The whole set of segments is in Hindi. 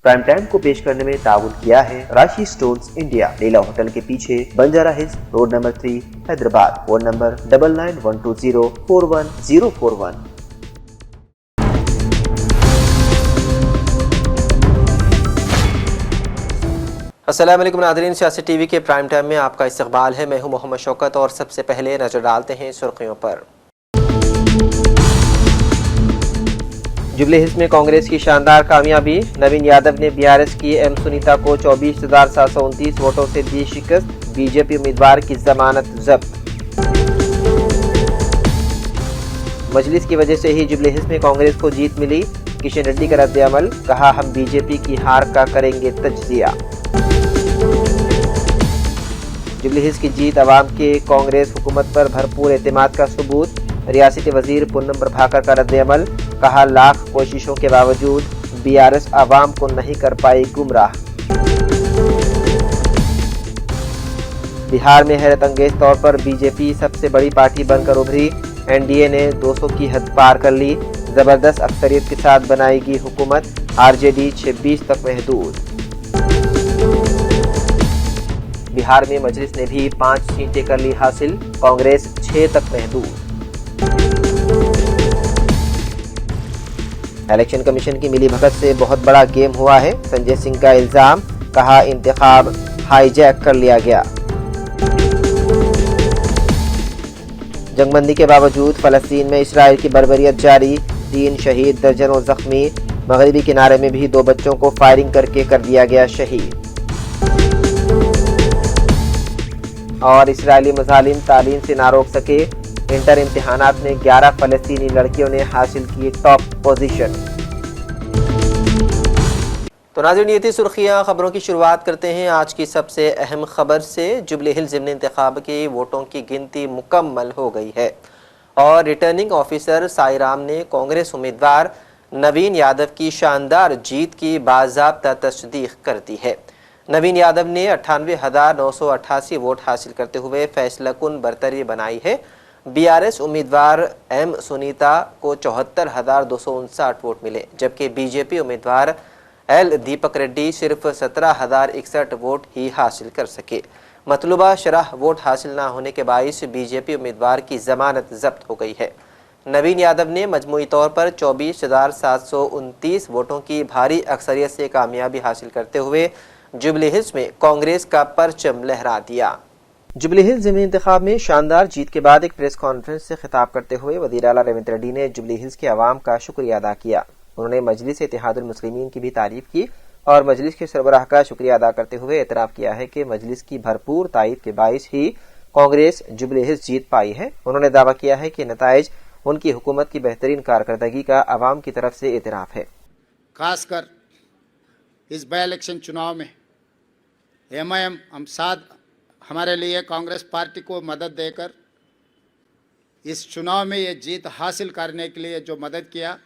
प्राइम टाइम को पेश करने में ताउन किया है राशि स्टोन्स इंडिया, लीला होटल के पीछे, Banjara hills road number 3, Hyderabad. Phone number 9912041041। अस्सलाम वालेकुम नाज़रीन, सियासी टीवी के प्राइम टाइम में आपका इस्तकबाल है। मैं हूं मोहम्मद शौकत और सबसे पहले नजर डालते हैं सुर्खियों पर। जुबली हिल्स में कांग्रेस की शानदार कामयाबी, नवीन यादव ने बीआरएस की एम सुनीता को 24,729 वोटों से दी शिकस्त, बीजेपी उम्मीदवार की जमानत जब्त। मजलिस की वजह से ही जुबली हिल्स में कांग्रेस को जीत मिली, किशन रेड्डी का रद्द-ए-अमल, कहा हम बीजेपी की हार का करेंगे तज्जिया। जुबली हिल्स की जीत अवाम के कांग्रेस हुकूमत पर भरपूर एतमाद का सबूत, रियासती वजीर पूनम प्रभाकर का रद्द-ए-अमल, कहा लाख कोशिशों के बावजूद बीआरएस अवाम को नहीं कर पाई गुमराह। बिहार में हैरत अंगेज तौर पर बीजेपी सबसे बड़ी पार्टी बनकर उभरी, एनडीए ने 200 की हद पार कर ली, जबरदस्त अक्सरियत के साथ बनाएगी हुकूमत, आरजेडी 26 तक महदूद। बिहार में मजलिस ने भी 5 सीटें कर ली हासिल, कांग्रेस 6 तक महदूद। इलेक्शन कमीशन की मिलीभगत से बहुत बड़ा गेम हुआ है, संजय सिंह का इल्जाम, कहा इंतखाब हाईजैक कर लिया गया। जंगबंदी के बावजूद फलस्तीन में इसराइल की बर्बरियत जारी, 3 शहीद, दर्जनों जख्मी, मगरबी किनारे में भी 2 बच्चों को फायरिंग करके कर दिया गया शहीद। और इसराइली मुजालिम तालीम से ना रोक सके, इंटर इम्तिहानात में 11 फलस्तीनी लड़कियों ने हासिल की टॉप पोजीशन। तो नाज़रीन, ये थी सुर्खियां। खबरों की शुरुआत करते हैं आज की सबसे अहम खबर से। जुबली हिल्स ज़िमनी इंतखाब की वोटों की गिनती मुकम्मल हो गई है और रिटर्निंग ऑफिसर साईराम ने कांग्रेस उम्मीदवार नवीन यादव की शानदार जीत की बाज़ाब्ता तस्दीक कर दी है। नवीन यादव ने 98,988 वोट हासिल करते हुए फैसलाकुन बरतरी बनाई है। बीआरएस उम्मीदवार एम सुनीता को 74,259 वोट मिले, जबकि बीजेपी उम्मीदवार एल दीपक रेड्डी सिर्फ 17,061 वोट ही हासिल कर सके। मतलूबा शरह वोट हासिल न होने के बाइस बीजेपी उम्मीदवार की जमानत जब्त हो गई है। नवीन यादव ने मजमूई तौर पर 24,729 वोटों की भारी अक्सरियत से कामयाबी हासिल करते हुए जुबली हिल्स में कांग्रेस का परचम लहरा दिया। जुबली हिल्स ज़िमनी इंतखाब में शानदार जीत के बाद एक प्रेस कॉन्फ्रेंस से खिताब करते हुए वज़ीर आला रेवंत रेड्डी ने जुबली हिल्स के अवाम का शुक्रिया अदा किया। उन्होंने मजलिस इत्तेहादुल मुस्लिमीन की भी तारीफ की और मजलिस के सरबराह का शुक्रिया अदा करते हुए एतराफ़ किया है कि मजलिस की भरपूर तायीद के बाइस ही कांग्रेस जुबली हिल्स जीत पाई है। उन्होंने दावा किया है कि नताइज उनकी हुकूमत की बेहतरीन कारकर्दगी का अवाम की तरफ से एतराफ़ है। खासकर इस बाई इलेक्शन चुनाव में एमआईएम हम साथ हमारे लिए कांग्रेस पार्टी को मदद देकर इस चुनाव में ये जीत हासिल करने के लिए जो मदद किया,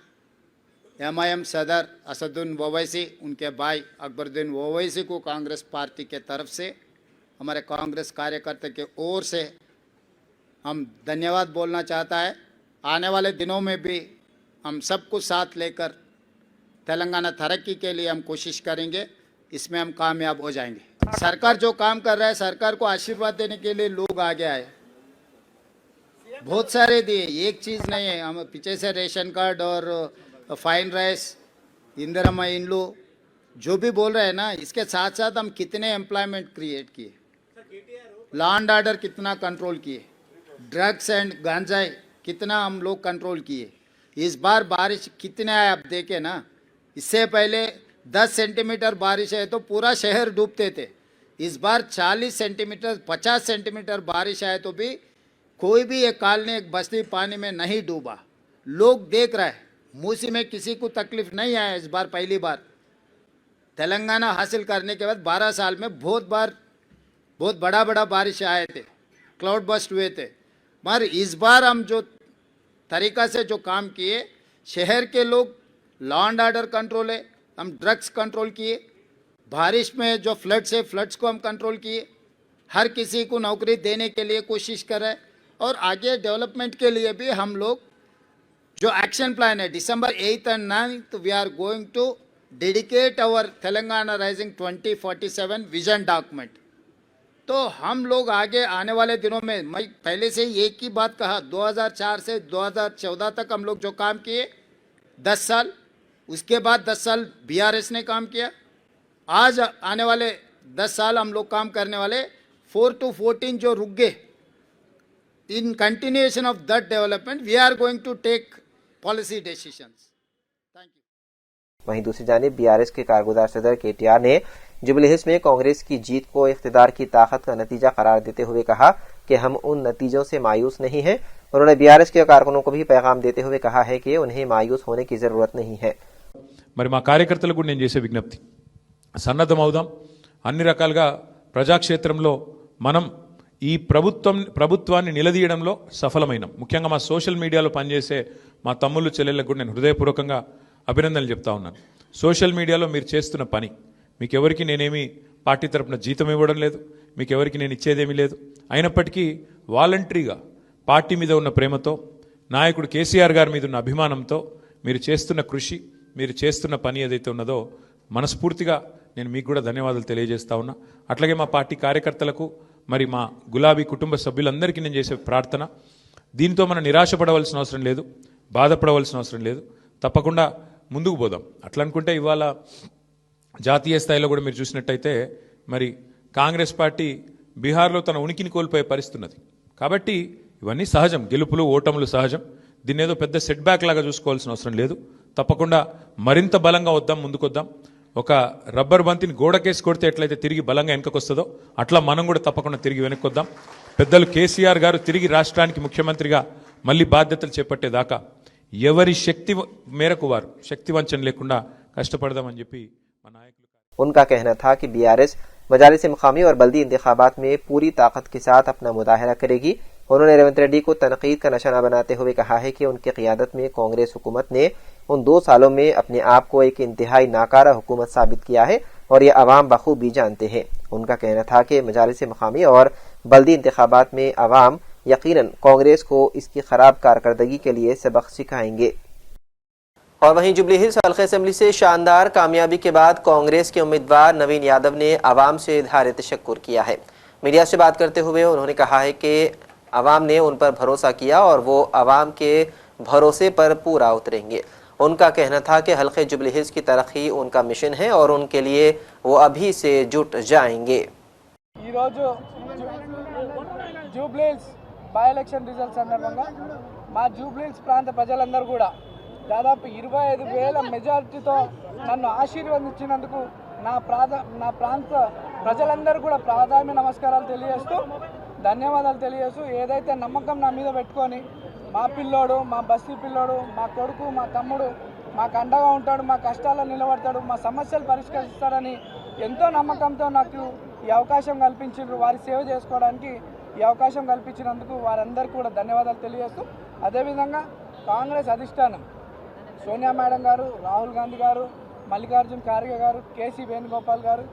एमआईएम सदर असदुद्दीन ओवैसी, उनके भाई अकबरुद्दीन ओवैसी को कांग्रेस पार्टी के तरफ से, हमारे कांग्रेस कार्यकर्ता के ओर से हम धन्यवाद बोलना चाहता है। आने वाले दिनों में भी हम सबको साथ लेकर तेलंगाना तरक्की के लिए हम कोशिश करेंगे, इसमें हम कामयाब हो जाएंगे। सरकार जो काम कर रहा है, सरकार को आशीर्वाद देने के लिए लोग आगे आए, बहुत सारे दिए, एक चीज़ नहीं है। हम पीछे से रेशन कार्ड और फाइन राइस, इंदिरा इंड्लू जो भी बोल रहे हैं ना, इसके साथ साथ हम कितने एम्प्लॉयमेंट क्रिएट किए, लॉ एंड ऑर्डर कितना कंट्रोल किए, ड्रग्स एंड गांजा कितना हम लोग कंट्रोल किए। इस बार बारिश कितने आए आप देखे ना, इससे पहले 10 सेंटीमीटर बारिश है तो पूरा शहर डूबते थे। इस बार 40 सेंटीमीटर 50 सेंटीमीटर बारिश आए तो भी कोई भी एक कॉलोनी एक बस्ती पानी में नहीं डूबा। लोग देख रहे हैं, मूसी में किसी को तकलीफ नहीं आया। इस बार पहली बार तेलंगाना हासिल करने के बाद 12 साल में बहुत बड़ा बारिश आए थे, क्लाउड बस्ट हुए थे। मगर इस बार हम जो तरीका से जो काम किए, शहर के लोग लॉ एंड ऑर्डर कंट्रोल है, हम ड्रग्स कंट्रोल किए, बारिश में जो फ्लड्स है फ्लड्स को हम कंट्रोल किए, हर किसी को नौकरी देने के लिए कोशिश कर रहे हैं। और आगे डेवलपमेंट के लिए भी हम लोग जो एक्शन प्लान है, December 8th and 9th we are going to dedicate our Telangana rising 2047 vision document. तो हम लोग आगे आने वाले दिनों में, मैं पहले से ही एक ही बात कहा, 2004 से 2014 तक हम लोग जो काम किए 10 साल, उसके बाद 10 साल बीआरएस ने काम किया, आज आने वाले 10 साल हम लोग काम करने वाले। 4 to 14 जो रुक गए, in continuation of that development we are going to take policy decisions. Thank you. वहीं दूसरी जानिब बीआरएस के कारगुजार सदर केटीआर ने जुबली हिल्स में कांग्रेस की जीत को इख्तिदार की ताकत का नतीजा करार देते हुए कहा कि हम उन नतीजों से मायूस नहीं हैं। उन्होंने बीआरएस के कारकुनों को भी पैगाम देते हुए कहा है कि उन्हें मायूस होने की जरूरत नहीं है। మరి మా కార్యకర్తలకు కూడా నేను చేసే విజ్ఞప్తి, సన్నద్ధం అవుదాం. అన్ని రకాలుగా ప్రజాక్షేత్రంలో మనం ఈ ప్రభుత్వాన్ని నిలదీయడంలో సఫలమైనాం. ముఖ్యంగా మా సోషల్ మీడియాలో పనిచేసే మా తమ్ముళ్ళు చెల్లెళ్ళకు కూడా నేను హృదయపూర్వకంగా అభినందనలు చెప్తా ఉన్నాను. సోషల్ మీడియాలో మీరు చేస్తున్న పని, మీకు ఎవరికి నేనేమి పార్టీ తరపున జీతం ఇవ్వడం లేదు, మీకు ఎవరికి నేను ఇచ్చేదేమీ లేదు. అయినప్పటికీ వాలంటరీగా పార్టీ మీద ఉన్న ప్రేమతో, నాయకుడు కేసీఆర్ గారి మీద ఉన్న అభిమానంతో మీరు చేస్తున్న కృషి, మీరు చేస్తున్న పని ఏదైతే ఉన్నదో మనస్ఫూర్తిగా నేను మీకు కూడా ధన్యవాదాలు తెలియజేస్తా ఉన్నా. అట్లాగే మా పార్టీ కార్యకర్తలకు, మరి మా గులాబీ కుటుంబ సభ్యులందరికీ నేను చేసే ప్రార్థన, దీంతో మనం నిరాశపడవలసిన అవసరం లేదు, బాధపడవలసిన అవసరం లేదు. తప్పకుండా ముందుకు పోదాం. అట్లా అనుకుంటే ఇవాళ జాతీయ స్థాయిలో కూడా మీరు చూసినట్టయితే మరి కాంగ్రెస్ పార్టీ బీహార్లో తన ఉనికిని కోల్పోయే పరిస్థితి ఉన్నది. కాబట్టి ఇవన్నీ సహజం, గెలుపులు ఓటములు సహజం. దీన్ని ఏదో పెద్ద సెట్ బ్యాక్ లాగా చూసుకోవాల్సిన అవసరం లేదు. తప్పకుండా మరింత బలంగా వద్దాం, ముందుకొద్దాం. ఒక రబ్బర్ బంతిని గోడకేసి కొడితే ఎట్లయితే తిరిగి బలంగా వెనకకొస్తుందో అట్లా మనం కూడా తప్పకుండా తిరిగి వెనక్కొద్దాం. పెద్దలు కేసీఆర్ గారు తిరిగి రాష్ట్రానికి ముఖ్యమంత్రిగా మళ్ళీ బాధ్యతలు చేపట్టేదాకా ఎవరి శక్తి మేరకు వారు శక్తి వంచన లేకుండా కష్టపడదామని చెప్పి మా నాయకులు. उनका कहना था कि बीआरएस मजालिस मुकामी और बल्दी इंतखाबात में पूरी ताकत के साथ अपना मुजाहरा करेगी। उन्होंने रेवंत रेड्डी को तनकीद का निशाना बनाते हुए कहा है कि उनकी क़ियादत में कांग्रेस हुकूमत ने उन 2 सालों में अपने आप को एक इंतहाई नाकारा हुकूमत साबित किया है और ये अवाम बखूबी जानते हैं। उनका कहना था कि मजालिस मुकामी और बल्दी इंतखाबात में अवाम यकीनन कांग्रेस को इसकी खराब कारकर्दगी के लिए सबक सिखाएंगे। और वहीं जुबली हिल्स हल्के असेंबली से शानदार कामयाबी के बाद कांग्रेस के उम्मीदवार नवीन यादव ने अवाम से इजहार तशक्कुर किया है। मीडिया से बात करते हुए उन्होंने कहा है कि अवाम ने उन पर भरोसा किया और वो अवाम के भरोसे पर पूरा उतरेंगे। उनका कहना था कि हल्के जुबली हिल्स की तरक्की उनका मिशन है और उनके लिए वो अभी से जुट जाएंगे। Jubilee hills by election results సందర్భంగా మా జూబ్లీ హిల్స్ ప్రాంత ప్రజలందరూ కూడా దాదాపు 25,000 మెజారిటీతో నన్ను ఆశీర్వదించినందుకు నా ప్రాంత ప్రజలందరూ కూడా ప్రాధాన్య నమస్కారాలు తెలియజేస్తూ, ధన్యవాదాలు తెలియజేస్తూ, ఏదైతే నమ్మకం నా మీద పెట్టుకొని మా పిల్లోడు, మా బస్తీ పిల్లోడు, మా కొడుకు, మా తమ్ముడు మాకు అండగా ఉంటాడు, మా కష్టాల్లో నిలబడతాడు, మా సమస్యలు పరిష్కరిస్తాడని ఎంతో నమ్మకంతో నాకు ఈ అవకాశం కల్పించారు. వారి సేవ చేసుకోవడానికి ఈ అవకాశం కల్పించినందుకు వారందరికీ కూడా ధన్యవాదాలు తెలియజేస్తూ, అదేవిధంగా కాంగ్రెస్ అధిష్టానం సోనియా మేడం గారు, రాహుల్ గాంధీ గారు, మల్లికార్జున్ ఖార్గే గారు, కేసీ వేణుగోపాల్ గారు,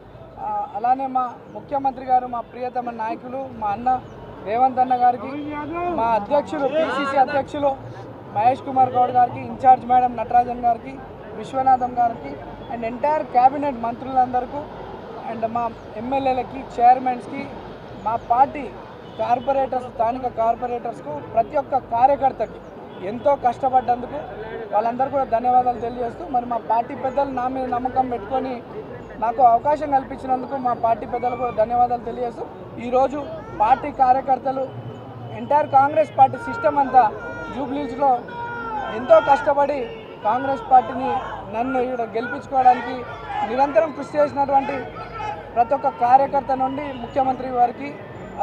అలానే మా ముఖ్యమంత్రి గారు, మా ప్రియతమ నాయకులు మా అన్న రేవంత్ అన్న గారికి, మా అధ్యక్షులు పిసిసి అధ్యక్షులు మహేష్ కుమార్ గౌడ్ గారికి, ఇన్ఛార్జ్ మేడం నటరాజన్ గారికి, విశ్వనాథం గారికి అండ్ ఎంటైర్ క్యాబినెట్ మంత్రులందరికీ అండ్ మా ఎమ్మెల్యేలకి, చైర్మన్స్కి, మా పార్టీ కార్పొరేటర్స్, స్థానిక కార్పొరేటర్స్కు, ప్రతి ఒక్క కార్యకర్తకి ఎంతో కష్టపడ్డందుకు వాళ్ళందరూ కూడా ధన్యవాదాలు తెలియజేస్తూ, మరి మా పార్టీ పెద్దలు నా మీద నమ్మకం పెట్టుకొని నాకు అవకాశం కల్పించినందుకు మా పార్టీ పెద్దలు కూడా ధన్యవాదాలు తెలియజేస్తూ, ఈరోజు పార్టీ కార్యకర్తలు ఎంటైర్ కాంగ్రెస్ పార్టీ సిస్టమ్ అంతా జూబ్లీస్లో ఎంతో కష్టపడి కాంగ్రెస్ పార్టీని నన్ను ఇక్కడ గెలిపించుకోవడానికి నిరంతరం కృషి చేసినటువంటి ప్రతి ఒక్క కార్యకర్త నుండి ముఖ్యమంత్రి వారికి,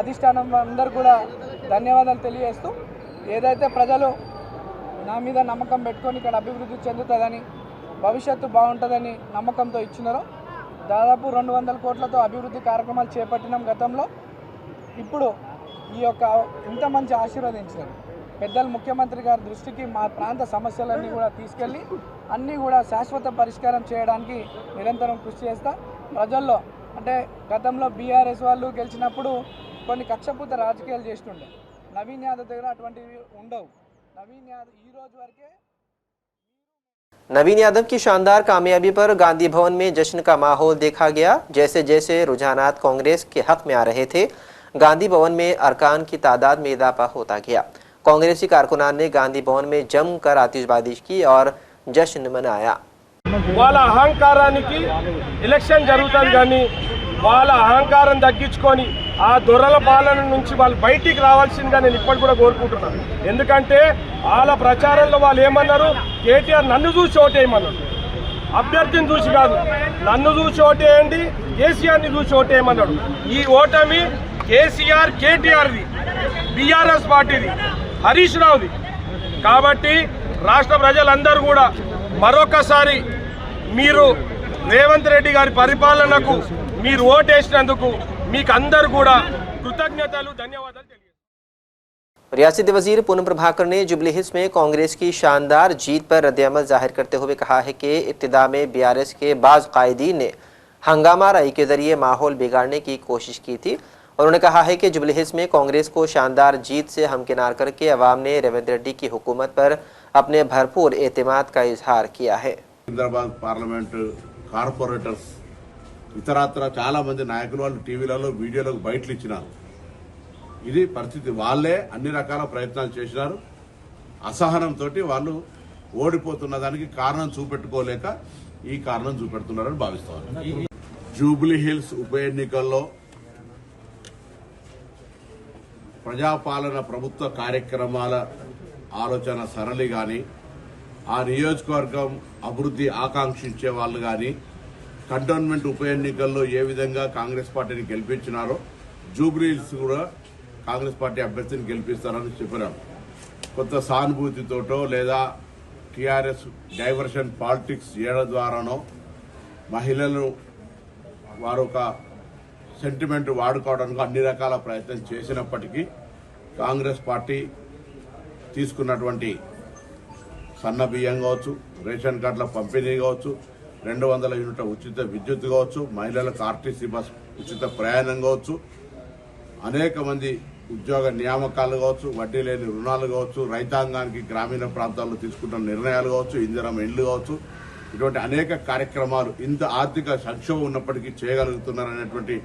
అధిష్టానం అందరూ కూడా ధన్యవాదాలు తెలియజేస్తూ, ఏదైతే ప్రజలు నా మీద నమ్మకం పెట్టుకొని ఇక్కడ అభివృద్ధి చెందుతుందని, భవిష్యత్తు బాగుంటుందని నమ్మకంతో ఇచ్చినారో, దాదాపు 200 కోట్లతో అభివృద్ధి కార్యక్రమాలు చేపట్టినాం గతంలో. ఇప్పుడు ఈ యొక్క ఇంత మంచి ఆశీర్వదించినారు పెద్దలు ముఖ్యమంత్రి గారి దృష్టికి మా ప్రాంత సమస్యలన్నీ కూడా తీసుకెళ్ళి అన్నీ కూడా శాశ్వత పరిష్కారం చేయడానికి నిరంతరం కృషి చేస్తా. ప్రజల్లో అంటే గతంలో బీఆర్ఎస్ వాళ్ళు గెలిచినప్పుడు కొన్ని కక్షపూత రాజకీయాలు చేస్తుండే, నవీన్ యాదవ్ దగ్గర అటువంటివి ఉండవు. నవీన్ యాదవ్ ఈ రోజు వరకే नवीन यादव की शानदार कामयाबी पर गांधी भवन में जश्न का माहौल देखा गया। जैसे जैसे रुझानात कांग्रेस के हक में आ रहे थे, गांधी भवन में अरकान की तादाद में इजाफा होता गया। कांग्रेसी कारकुनान ने गांधी भवन में जमकर आतिशबाजी की और जश्न मनाया। వాళ్ళ అహంకారానికి ఎలక్షన్ జరుగుతుంది కానీ వాళ్ళ అహంకారం తగ్గించుకొని ఆ దొరల పాలన నుంచి వాళ్ళు బయటికి రావాల్సిందిగా నేను ఇప్పటి కూడా కోరుకుంటున్నాను. ఎందుకంటే వాళ్ళ ప్రచారంలో వాళ్ళు ఏమన్నారు, కేటీఆర్ నన్ను చూసి ఓటేయమన్నారు. అభ్యర్థిని చూసి కాదు, నన్ను చూసి ఓటేయండి, కేసీఆర్ని చూసి ఓటేయమన్నాడు. ఈ ఓటమి కేసీఆర్ కేటీఆర్ది, బీఆర్ఎస్ పార్టీది, హరీష్ రావుది. కాబట్టి రాష్ట్ర ప్రజలందరూ కూడా మరొకసారి మీరు రేవంత్ రెడ్డి గారి పరిపాలనకు మీరు ఓటేసినందుకు మీకు అందరూ కూడా కృతజ్ఞతలు, ధన్యవాదాలు తెలియజేస్తున్నాను। रियासती वजीर पूनम प्रभाकर ने जुबली हिल्स में कांग्रेस की शानदार जीत पर रद्द-ए-अमल जाहिर करते हुए कहा है कि इब्तिदा में बीआरएस के बाज़ कायदीन ने हंगामा राई के जरिए माहौल बिगाड़ने की कोशिश की थी। उन्होंने कहा है कि जुबली हिल्स में कांग्रेस को शानदार जीत से हमकिनार करके अवाम ने रेवंत रेड्डी की हुकूमत पर अपने भरपूर एतमाद का इजहार किया है। హైదరాబాద్ పార్లమెంట్ కార్పొరేటర్స్ ఇతరత్ర చాలా మంది నాయకులు వాళ్ళు టీవీలలో వీడియోలకు బయటలు ఇచ్చినారు. ఇది పరిస్థితి. వాళ్ళే అన్ని రకాల ప్రయత్నాలు చేసినారు. అసహనంతో వాళ్ళు ఓడిపోతున్న దానికి కారణం చూపెట్టుకోలేక ఈ కారణం చూపెడుతున్నారని భావిస్తున్నారు. జూబ్లీ హిల్స్ ఉప ఎన్నికల్లో ప్రజాపాలన ప్రభుత్వ కార్యక్రమాల ఆలోచన సరళి గాని, ఆ నియోజకవర్గం అభివృద్ధి ఆకాంక్షించే వాళ్ళు గాని కంటోన్మెంట్ ఉప ఎన్నికల్లో ఏ విధంగా కాంగ్రెస్ పార్టీని గెలిపించినారో జూబ్లీ హిల్స్ కూడా కాంగ్రెస్ పార్టీ అభ్యర్థిని గెలిపిస్తారని చెప్పినారు. కొత్త సానుభూతితోటో లేదా టీఆర్ఎస్ డైవర్షన్ పాలిటిక్స్ చేయడం ద్వారానో మహిళలను వారు ఒక సెంటిమెంట్ వాడుకోవడానికి అన్ని రకాల ప్రయత్నం చేసినప్పటికీ కాంగ్రెస్ పార్టీ తీసుకున్నటువంటి సన్న బియ్యం కావచ్చు, రేషన్ కార్డుల పంపిణీ కావచ్చు, 200 యూనిట్ల ఉచిత విద్యుత్ కావచ్చు, మహిళలకు ఆర్టీసీ బస్ ఉచిత ప్రయాణం కావచ్చు, అనేక మంది ఉద్యోగ నియామకాలు కావచ్చు, వడ్డీ లేని రుణాలు కావచ్చు, రైతాంగానికి గ్రామీణ ప్రాంతాల్లో తీసుకుంటున్న నిర్ణయాలు కావచ్చు, ఇందిరమ్మ ఇండ్లు కావచ్చు, ఇటువంటి అనేక కార్యక్రమాలు ఇంత ఆర్థిక సంక్షోభం ఉన్నప్పటికీ చేయగలుగుతున్నారనేటువంటి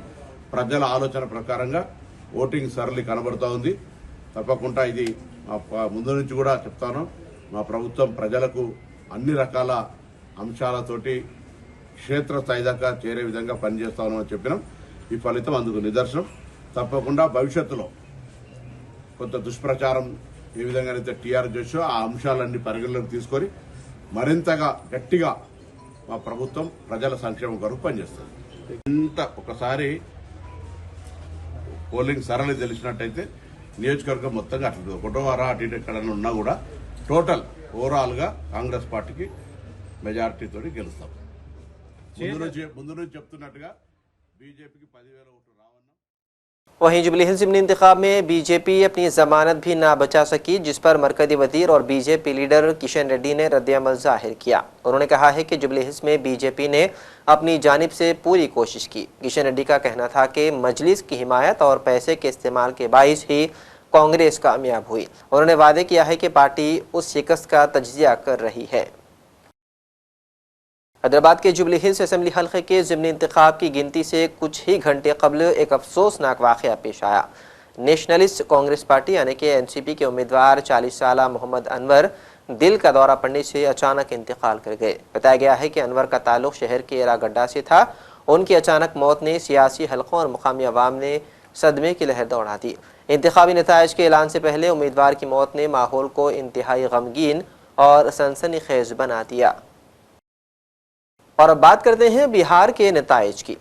ప్రజల ఆలోచన ప్రకారంగా ఓటింగ్ సరళి కనబడుతూ ఉంది. తప్పకుండా ఇది ముందు నుంచి కూడా చెప్తాను, మా ప్రభుత్వం ప్రజలకు అన్ని రకాల అంశాలతోటి క్షేత్రస్థాయి దాకా చేరే విధంగా పనిచేస్తామని చెప్పినాం. ఈ ఫలితం అందుకు నిదర్శనం. తప్పకుండా భవిష్యత్తులో కొంత దుష్ప్రచారం ఏ విధంగానైతే టీఆర్ చేసో ఆ అంశాలన్నీ పరిగణలోకి తీసుకొని మరింతగా గట్టిగా మా ప్రభుత్వం ప్రజల సంక్షేమం కొరకు పనిచేస్తుంది. ఇంత ఒకసారి పోలింగ్ సరళి తెలిసినట్టయితే నియోజకవర్గం మొత్తంగా అట్లా ఒకటో వారా అటు ఇటు ఎక్కడన్నా ఉన్నా కూడా టోటల్ ఓవరాల్ గా కాంగ్రెస్ పార్టీకి మెజారిటీతో గెలుస్తాం. ముందు నుంచి చెప్తున్నట్టుగా బీజేపీకి 10,000 ఓట్లు రావన్నా। वहीं जुबली हिल्स ज़िमनी इंतखाब में बीजेपी अपनी जमानत भी ना बचा सकी, जिस पर मरकजी वजीर और बीजेपी लीडर किशन रेड्डी ने रद्द-ए-अमल जाहिर किया। उन्होंने कहा है कि जुबली हिल्स में बीजेपी ने अपनी जानिब से पूरी कोशिश की। किशन रेड्डी का कहना था कि मजलिस की हिमायत और पैसे के इस्तेमाल के बाइस ही कांग्रेस कामयाब हुई। उन्होंने वादे किया है कि पार्टी उस शिकस्त का तज्जिया कर रही है। हैदराबाद के जुबली हिल्स असेंबली हल्के के ज़िमनी इंतखाब की गिनती से कुछ ही घंटे कबल एक अफसोसनाक वाक़या पेश आया। नेशनलिस्ट कांग्रेस पार्टी यानी कि एनसीपी के उम्मीदवार 40 साल मोहम्मद अनवर दिल का दौरा पड़ने से अचानक इंतकाल कर गए। बताया गया है कि अनवर का ताल्लुक शहर के एरागड्डा से था। उनकी अचानक मौत ने सियासी हलकों और मुकामी अवाम ने सदमे की लहर दौड़ा दी। इंतखाबी नताइज के ऐलान से पहले उम्मीदवार की मौत ने माहौल को इंतहाई गमगीन और सनसनीखेज बना दिया। और अब बात करते हैं बिहार के नताइज की।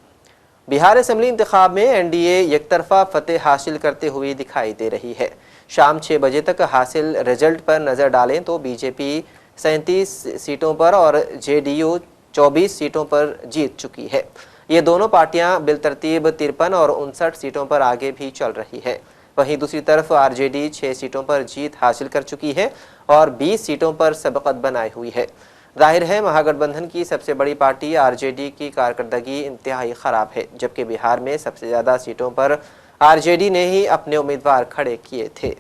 बिहार असेंबली इंतखाब में एनडीए एकतरफा फतेह हासिल करते हुए दिखाई दे रही है। शाम 6 बजे तक हासिल रिजल्ट पर नज़र डालें तो बीजेपी 37 सीटों पर और जेडीयू 24 सीटों पर जीत चुकी है। ये दोनों पार्टियां बिलतरतीब 53 और 59 सीटों पर आगे भी चल रही है। वहीं दूसरी तरफ आरजेडी 6 सीटों पर जीत हासिल कर चुकी है और 20 सीटों पर सबकत बनाई हुई है। जाहिर है महागठबंधन की सबसे बड़ी पार्टी आरजेडी की कारकर्दगी इंतहाई ख़राब है, जबकि बिहार में सबसे ज़्यादा सीटों पर आरजेडी ने ही अपने उम्मीदवार खड़े किए थे।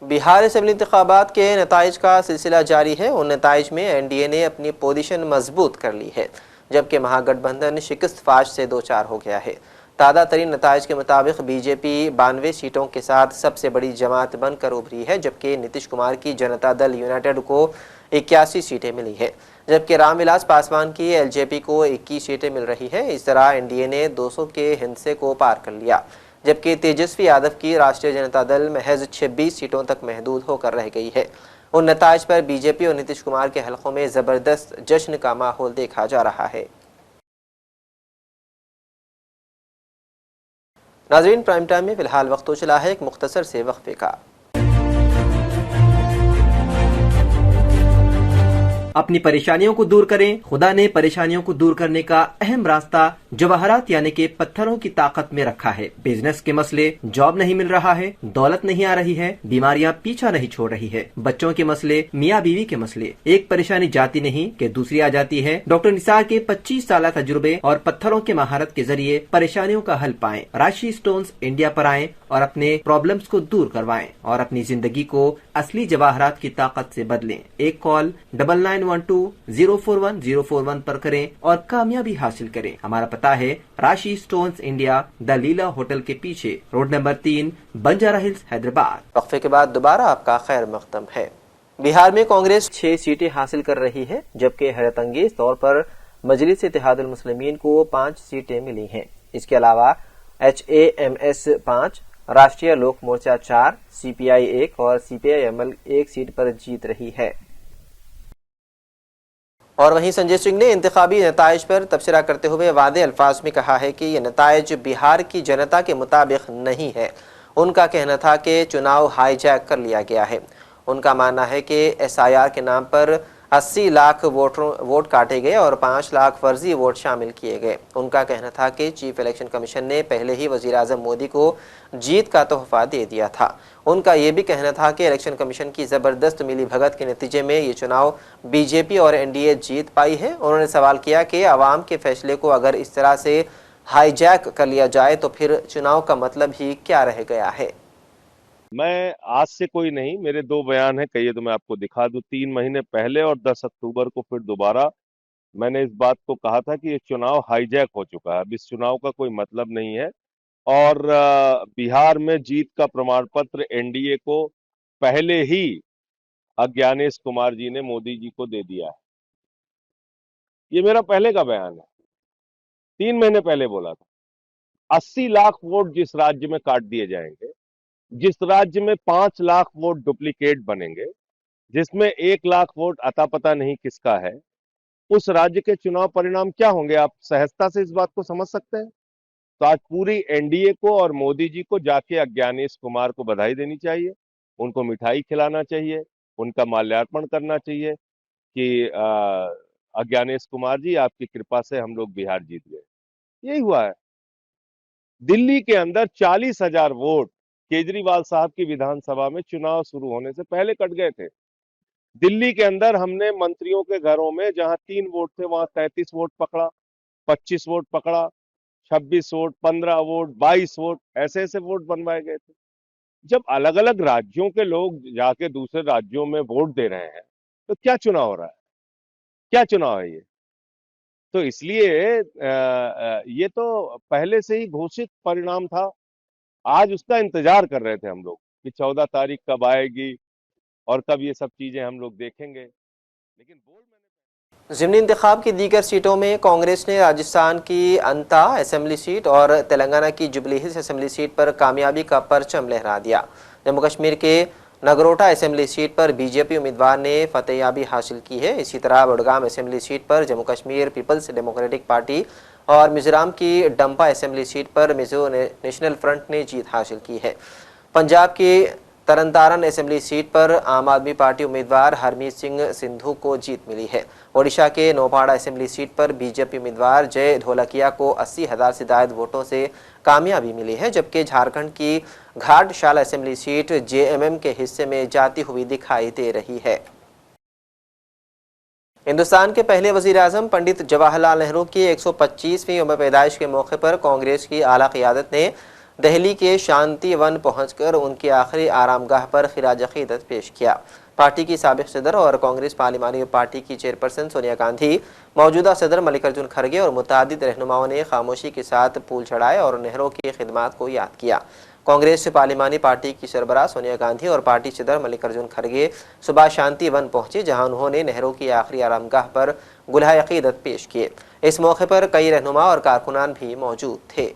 बिहार असेंबली इंतखाबात के नताइज का सिलसिला जारी है। उन नताइज में एनडीए ने अपनी पोजीशन मजबूत कर ली है, जबकि महागठबंधन शिकस्त फाश से दो चार हो गया है। ताज़ा तरीन नताइज के मुताबिक बीजेपी 92 सीटों के साथ सबसे बड़ी जमात बनकर उभरी है, जबकि नीतीश कुमार की जनता दल यूनाइटेड को 81 सीटें मिली है, जबकि रामविलास पासवान की एलजेपी को 21 सीटें मिल रही है। इस तरह एनडीए ने 200 के हिंसे को पार कर लिया, जबकि तेजस्वी यादव की राष्ट्रीय जनता दल महज 26 सीटों तक महदूद होकर रह गई है। उन नताइज पर बीजेपी और नीतीश कुमार के हलकों में जबरदस्त जश्न का माहौल देखा जा रहा है। नाजरीन, प्राइम टाइम में फिलहाल वक्त हो चला है एक मुख्तसर से वक्फे का। अपनी परेशानियों को दूर करें। खुदा ने परेशानियों को दूर करने का अहम रास्ता जवाहरात यानी के पत्थरों की ताकत में रखा है। बिजनेस के मसले, जॉब नहीं मिल रहा है, दौलत नहीं आ रही है, बीमारियां पीछा नहीं छोड़ रही है, बच्चों के मसले, मियाँ बीवी के मसले, एक परेशानी जाती नहीं कि दूसरी आ जाती है। डॉक्टर निसार के 25 साल तजुर्बे और पत्थरों के महारत के जरिए परेशानियों का हल पाएं। राशि स्टोन्स इंडिया पर आएं और अपने प्रॉब्लम्स को दूर करवाएं और अपनी जिंदगी को असली जवाहरात की ताकत से बदलें। एक कॉल 9912041041 पर करें और कामयाबी हासिल करें। हमारा पता है Rashi stones India, the Leela hotel के पीछे, road number 3, Banjara Hills, Hyderabad. वक्फे के बाद दोबारा आपका खैर मकदम है। बिहार में कांग्रेस 6 सीटें हासिल कर रही है, जबकि हैरत अंगेज तौर पर मजलिस इत्तेहादुल मुस्लिमीन को 5 सीटें मिली हैं। इसके अलावा HAMS 5, राष्ट्रीय लोक मोर्चा 4, CPI 1 और CPI-ML 1 सीट पर जीत रही है। और वहीं संजय सिंह ने इंतखाबी नताइज पर तबसरा करते हुए वादे अल्फाज में कहा है कि ये नताइज बिहार की जनता के मुताबिक नहीं है। उनका कहना था कि चुनाव हाईजैक कर लिया गया है। उनका मानना है कि SIR के नाम पर 80 लाख वोट काटे गए और 5 लाख फर्जी वोट शामिल किए गए। उनका कहना था कि चीफ इलेक्शन कमीशन ने पहले ही वजीर आजम मोदी को जीत का तोहफा दे दिया था। उनका ये भी कहना था कि इलेक्शन कमीशन की ज़बरदस्त मिली भगत के नतीजे में ये चुनाव बीजेपी और एनडीए जीत पाई है। उन्होंने सवाल किया कि आवाम के फैसले को अगर इस तरह से हाईजैक कर लिया जाए तो फिर चुनाव का मतलब ही क्या रह गया है। मैं आज से कोई नहीं, मेरे 2 बयान है, कहिए तो मैं आपको दिखा दूं। 3 महीने पहले और 10 अक्टूबर को फिर दोबारा मैंने इस बात को कहा था कि ये चुनाव हाईजैक हो चुका है, अब इस चुनाव का कोई मतलब नहीं है। और बिहार में जीत का प्रमाण पत्र एनडीए को पहले ही ज्ञानेश कुमार जी ने मोदी जी को दे दिया है। ये मेरा पहले का बयान है, 3 महीने पहले बोला था। 80 लाख वोट जिस राज्य में काट दिए जाएंगे, जिस राज्य में 5 लाख वोट डुप्लीकेट बनेंगे, जिसमें 1 लाख वोट अता पता नहीं किसका है, उस राज्य के चुनाव परिणाम क्या होंगे? आप सहजता से इस बात को समझ सकते हैं। तो आज पूरी एनडीए को और मोदी जी को जाके अज्ञानेश कुमार को बधाई देनी चाहिए, उनको मिठाई खिलाना चाहिए, उनका माल्यार्पण करना चाहिए कि अज्ञानेश कुमार जी, आपकी कृपा से हम लोग बिहार जीत गए। यही हुआ है। दिल्ली के अंदर 40,000 वोट केजरीवाल साहब की विधानसभा में चुनाव शुरू होने से पहले कट गए थे। दिल्ली के अंदर हमने मंत्रियों के घरों में जहां 3 वोट थे वहां 33 वोट पकड़ा, 25 वोट पकड़ा, 26 वोट, 15 वोट, 22 वोट, ऐसे ऐसे वोट बनवाए गए थे। जब अलग अलग राज्यों के लोग जाके दूसरे राज्यों में वोट दे रहे हैं तो क्या चुनाव हो रहा है? क्या चुनाव है ये? तो इसलिए ये तो पहले से ही घोषित परिणाम था। आज उसका इंतजार कर रहे थे हम लोग कि 14 तारीख कब आएगी और कब ये सब चीजें हम लोग देखेंगे। लेकिन ज़िमनी इंतखाब की दीगर सीटों में कांग्रेस ने राजस्थान की अंता असेंबली सीट और तेलंगाना की जुबली हिल्स असेंबली सीट पर कामयाबी का परचम लहरा दिया। जम्मू कश्मीर के नगरोटा असेंबली सीट पर बीजेपी उम्मीदवार ने फतेहयाबी हासिल की है। इसी तरह बडगाम असेंबली सीट पर Jammu Kashmir people's democratic party और मिजोरम की डंपा असेंबली सीट पर मिजो नेशनल फ्रंट ने जीत हासिल की है। पंजाब की तरनतारन असेंबली सीट पर आम आदमी पार्टी उम्मीदवार हरमीत सिंह सिंधु को जीत मिली है। ओडिशा के नौपाड़ा असेंबली सीट पर बीजेपी उम्मीदवार जय ढोलकिया को 80,000 से ज्यादा वोटों से कामयाबी मिली है, जबकि झारखंड की घाटशाला असेंबली सीट जेएमएम के हिस्से में जाती हुई दिखाई दे रही है। हिंदुस्तान के पहले वजीर आजम पंडित जवाहरलाल नेहरू की 125वीं उम्र पैदाइश के मौके पर कांग्रेस की आला क़ियादत ने दिल्ली के शांति वन पहुंचकर उनकी आखिरी आरामगाह पर खिराज अकीदत पेश किया। पार्टी की साबिक सदर और कांग्रेस पार्लिमानी पार्टी की चेयरपर्सन सोनिया गांधी, मौजूदा सदर मल्लिकार्जुन खड़गे और मुतादिद रहनुमाओं ने खामोशी के साथ फूल चढ़ाए और नेहरू की खिदमात को याद किया। कांग्रेस पार्लिमानी पार्टी की सरबराह सोनिया गांधी और पार्टी सदर मल्लिकार्जुन खड़गे सुबह शांति वन पहुंचे, जहां उन्होंने नेहरू की आखिरी आरामगाह पर गुलाह अकीदत पेश किए। इस मौके पर कई रहनुमा और कारकुनान भी मौजूद थे।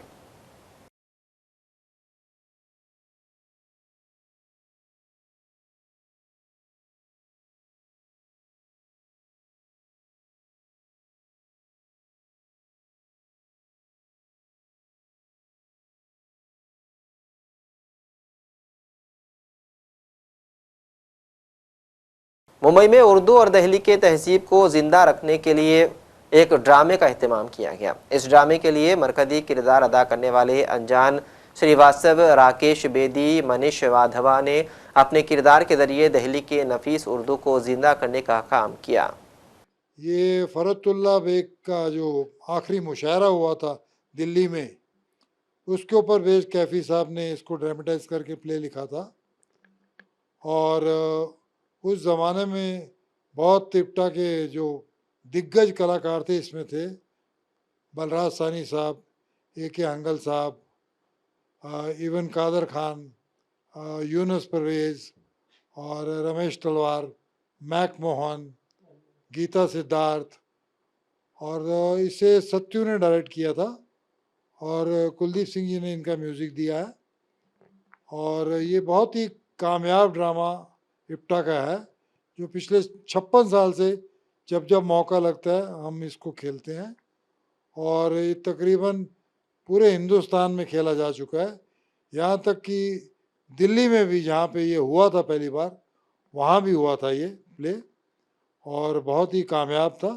मुंबई में उर्दू और दिल्ली के तहजीब को जिंदा रखने के लिए एक ड्रामे का एहतमाम किया गया। इस ड्रामे के लिए मरकजी किरदार अदा करने वाले अंजान श्रीवास्तव, राकेश बेदी, मनीष वाधवा ने अपने किरदार के जरिए दिल्ली के नफीस उर्दू को जिंदा करने का काम किया। ये फरतुल्ला बेग का जो आखिरी मुशायरा हुआ था दिल्ली में, उसके ऊपर बेश कैफी साहब ने इसको ड्रामेटाइज करके प्ले लिखा था। और उस ज़माने में बहुत तिप्टा के जो दिग्गज कलाकार थे इसमें थे बलराज सानी साहब, A.K. हंगल साहब, इवन कादर खान, यूनुस परवेज़ और रमेश तलवार, मैक मोहन, गीता सिद्धार्थ, और इसे सत्यू ने डायरेक्ट किया था और कुलदीप सिंह जी ने इनका म्यूज़िक दिया है। और ये बहुत ही कामयाब ड्रामा इप्टा का है, जो पिछले 56 साल से जब जब मौका लगता है हम इसको खेलते हैं। और ये तकरीबन पूरे हिंदुस्तान में खेला जा चुका है, यहाँ तक कि दिल्ली में भी जहाँ पे ये हुआ था पहली बार, वहाँ भी हुआ था ये प्ले और बहुत ही कामयाब था।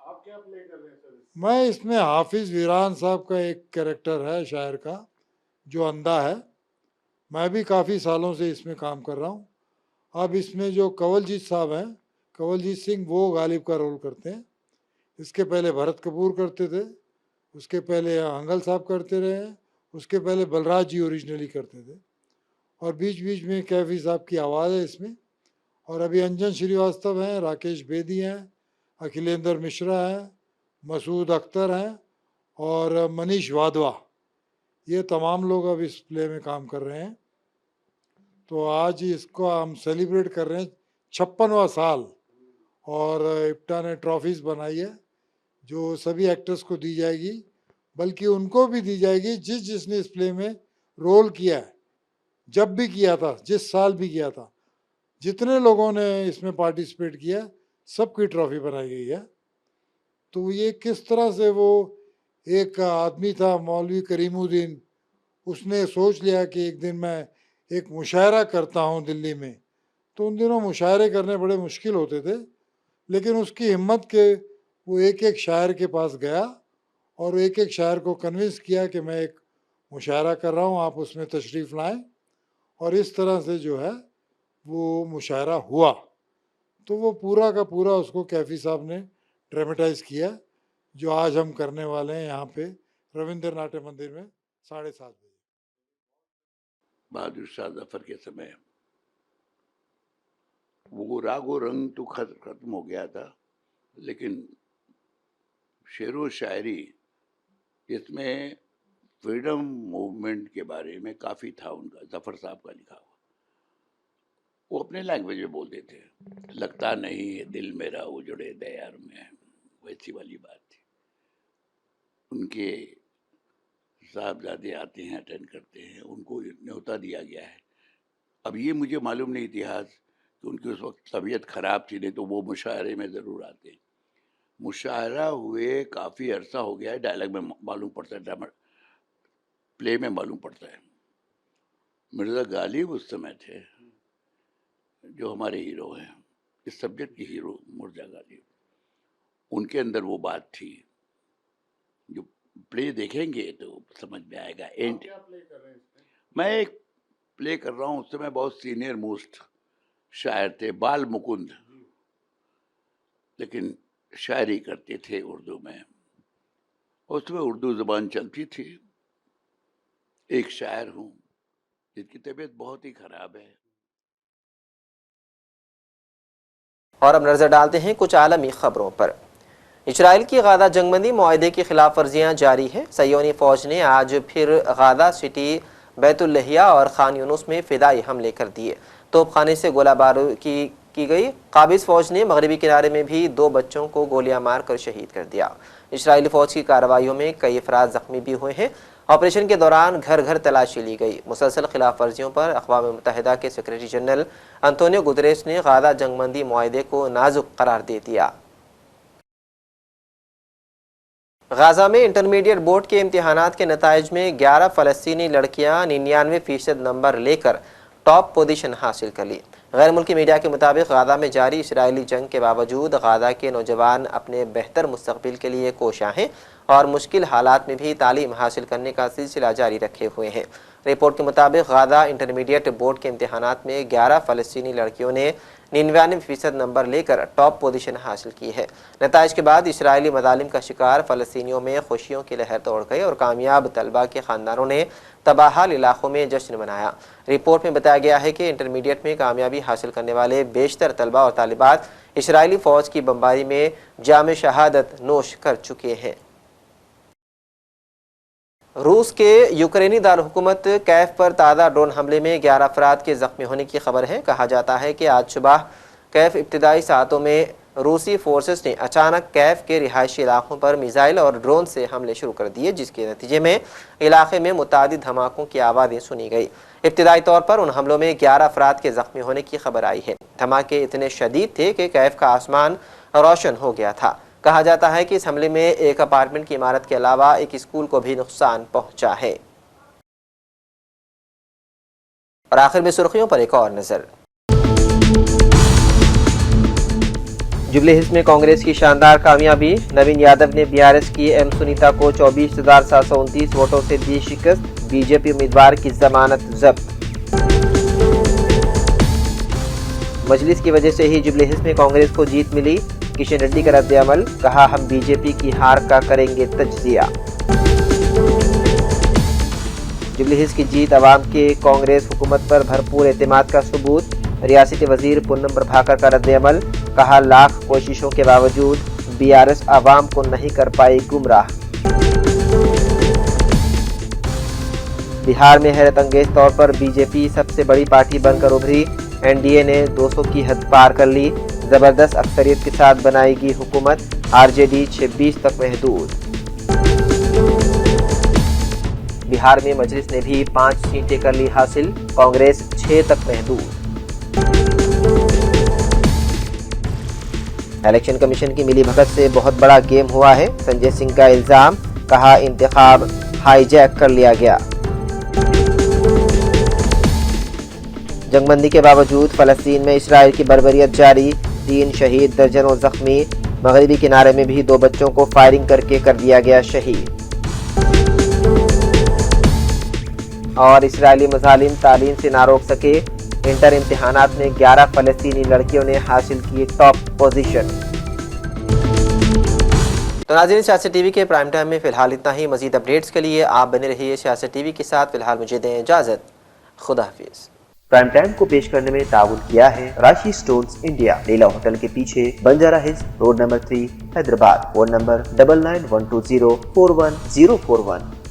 आप क्या प्ले कर रहे हैं सर? मैं इसमें हाफिज़ वीरान साहब का एक कैरेक्टर है शायर का, जो अंधा है। मैं भी काफ़ी सालों से इसमें काम कर रहा हूँ। अब इसमें जो कंवलजीत साहब हैं, कंवलजीत सिंह, वो गालिब का रोल करते हैं। इसके पहले भरत कपूर करते थे, उसके पहले हंगल साहब करते रहे हैं, उसके पहले बलराज जी ओरिजिनली करते थे, और बीच बीच में कैफी साहब की आवाज़ है इसमें। और अभी अंजन श्रीवास्तव हैं, राकेश बेदी हैं, अखिलेंद्र मिश्रा हैं, मसूद अख्तर हैं और मनीष वाधवा, ये तमाम लोग अब इस प्ले में काम कर रहे हैं। तो आज इसको हम सेलिब्रेट कर रहे हैं 56वां साल, और इप्टा ने ट्रॉफीज़ बनाई है जो सभी एक्टर्स को दी जाएगी, बल्कि उनको भी दी जाएगी जिसने इस प्ले में रोल किया है, जब भी किया था, जिस साल भी किया था, जितने लोगों ने इसमें पार्टिसिपेट किया सबकी ट्रॉफी बनाई गई है। तो ये किस तरह से वो एक आदमी था मौलवी करीमुद्दीन, उसने सोच लिया कि एक दिन मैं एक मुशायरा करता हूँ दिल्ली में। तो उन दिनों मुशायरे करने बड़े मुश्किल होते थे, लेकिन उसकी हिम्मत के वो एक एक शायर के पास गया और एक एक शायर को कन्विंस किया कि मैं एक मुशायरा कर रहा हूँ, आप उसमें तशरीफ़ लाएं। और इस तरह से जो है वो मुशायरा हुआ। तो वो पूरा का पूरा उसको कैफी साहब ने ड्रामेटाइज किया, जो आज हम करने वाले हैं यहाँ पे रविंद्र नाट्य मंदिर में 7:30 बजे। बहादुर शाह जफर के समय वो रागो रंग तो खत्म हो गया था, लेकिन शेर व शायरी इसमें फ्रीडम मूवमेंट के बारे में काफ़ी था उनका, जफर साहब का लिखा हुआ। वो अपने लैंग्वेज में बोलते थे, लगता नहीं है दिल मेरा उजड़े दयार में, वैसी वाली बात थी। उनके साहबजादे आते हैं, अटेंड करते हैं, उनको न्योता दिया गया है। अब ये मुझे मालूम नहीं इतिहास कि उनकी उस वक्त तबीयत ख़राब थी, नहीं तो वो मुशायरे में ज़रूर आते। मुशायरा हुए काफ़ी अरसा हो गया है, डायलॉग में मालूम पड़ता है, ड्रामा प्ले में मालूम पड़ता है। मिर्ज़ा गालिब उस समय थे जो हमारे हीरो हैं, इस सब्जेक्ट की हीरो मिर्ज़ा गालिब, उनके अंदर वो बात थी। जो प्ले देखेंगे तो समझ में आएगा। एंड क्या प्ले कर रहे हैं इसमें? मैं एक प्ले कर रहा हूँ, उस समय बहुत सीनियर मोस्ट शायर थे, बाल मुकुंद, लेकिन शायरी करते थे उर्दू में। उस समय उर्दू ज़बान चलती थी, एक शायर हूँ जिनकी तबीयत बहुत ही खराब है। और अब नजर डालते हैं कुछ आलमी खबरों पर। इजराइल की गादा जंगबंदी मुआहदे की खिलाफ वर्जियाँ जारी है। सयोनी फौज ने आज फिर गादा सिटी, बैतुल्लहिया और खान यूनुस में फिदाई हमले कर दिए। तोपखाने से गोलाबारी की गई। काबिज फौज ने मगरबी किनारे में भी 2 बच्चों को गोलियां मारकर शहीद कर दिया। इजरायली फौज की कार्रवाइयों में कई अफराद जख्मी भी हुए हैं। ऑपरेशन के दौरान घर घर तलाशी ली गई। मुसलसल खिलाफ वर्जियों पर अक़वाम मुत्तहिदा के सेक्रेटरी जनरल अंतोनियो गुतरेस ने गादा जंगबंदी मुआहदे को नाजुक करार दे दिया। गाजा में इंटरमीडिएट बोर्ड के इम्तिहानात के नताइज में 11 फ़लस्तीनी लड़कियां 99% नंबर लेकर टॉप पोजीशन हासिल कर ली। गैर मुल्की मीडिया के मुताबिक गाजा में जारी इसराइली जंग के बावजूद गाजा के नौजवान अपने बेहतर मुस्तकबिल के लिए कोशां हैं और मुश्किल हालात में भी तालीम हासिल करने का सिलसिला जारी रखे हुए हैं। रिपोर्ट के मुताबिक गाजा इंटरमीडिएट बोर्ड के इम्तिहानात में 11 फ़लस्तीनी लड़कियों ने 99% नंबर लेकर टॉप पोजीशन हासिल की है। नताइज के बाद इसराइली मज़ालिम का शिकार फ़लस्तीनियों में खुशियों की लहर दौड़ गई और कामयाब तलबा के ख़ानदानों ने तबाहाल इलाकों में जश्न मनाया। रिपोर्ट में बताया गया है कि इंटरमीडिएट में कामयाबी हासिल करने वाले बेशतर तलबा और तालिबात इसराइली फ़ौज की बमबारी में जाम शहादत नोश कर चुके हैं। रूस के यूक्रेनी दारहुकूमत कैफ पर ताज़ा ड्रोन हमले में 11 अफराद के ज़ख्मी होने की खबर है। कहा जाता है कि आज सुबह कैफ इब्तिदाई सातों में रूसी फोर्सेस ने अचानक कैफ के रिहायशी इलाकों पर मिसाइल और ड्रोन से हमले शुरू कर दिए, जिसके नतीजे में इलाके में मुतादिद धमाकों की आवाज़ें सुनी गई। इब्तिदाई तौर पर उन हमलों में 11 अफराद के ज़ख्मी होने की खबर आई है। धमाके इतने शदीद थे कि कैफ का आसमान रोशन हो गया था। कहा जाता है कि इस हमले में एक अपार्टमेंट की इमारत के अलावा एक स्कूल को भी नुकसान पहुंचा है। और आखिर में सुर्खियों पर एक और नजर। जुबली हिल्स में कांग्रेस की शानदार कामयाबी। नवीन यादव ने बीआरएस की एम सुनीता को 24,729 वोटों से दी शिकस्त। बीजेपी उम्मीदवार की जमानत जब्त। मजलिस की वजह से ही जुबली हिल्स में कांग्रेस को जीत मिली। किशन रेड्डी का रद्द-ए-अमल, कहा हम बीजेपी की हार का करेंगे तज्जिया। जुबली हिल्स की जीत अवाम के कांग्रेस हुकूमत पर भरपूर एतमाद का सबूत। रियासती वजीर पूनम प्रभाकर का रद्द-ए-अमल, कहा लाख कोशिशों के बावजूद बीआरएस अवाम को नहीं कर पाई गुमराह। बिहार में हैरत अंगेज तौर पर बीजेपी सबसे बड़ी पार्टी बनकर उभरी। एनडीए ने 200 की हद पार कर ली। जबरदस्त अक्सरियत के साथ बनाएगी हुकूमत। आरजेडी 26 तक महदूद। बिहार में मजलिस ने भी 5 सीटें कर ली हासिल। कांग्रेस 6 तक महदूद। इलेक्शन कमीशन की मिलीभगत से बहुत बड़ा गेम हुआ है। संजय सिंह का इल्जाम, कहा इंतखाब हाईजैक कर लिया गया। जंगबंदी के बावजूद फलस्तीन में इसराइल की बर्बरियत जारी। 3 शहीद, दर्जनों जख्मी। मगरबी किनारे में भी 2 बच्चों को फायरिंग करके कर दिया गया शहीद। और इसराइली मुजालिम तालीम से ना रोक सके। इंटर इम्तिहानात में 11 फलस्तीनी लड़कियों ने हासिल की टॉप पोजीशन। तो नाज़रीन, सियासत टीवी के प्राइम टाइम में फिलहाल इतना ही। मजीद अपडेट्स के लिए आप बने रहिए सियासत टीवी के साथ। फिलहाल मुझे दें इजाजत। खुदा हाफिज। प्राइम टाइम को पेश करने में ताउन किया है राशि स्टोन्स इंडिया, लीला होटल के पीछे, Banjara hills, road number 3, Hyderabad. Phone number 9912041041।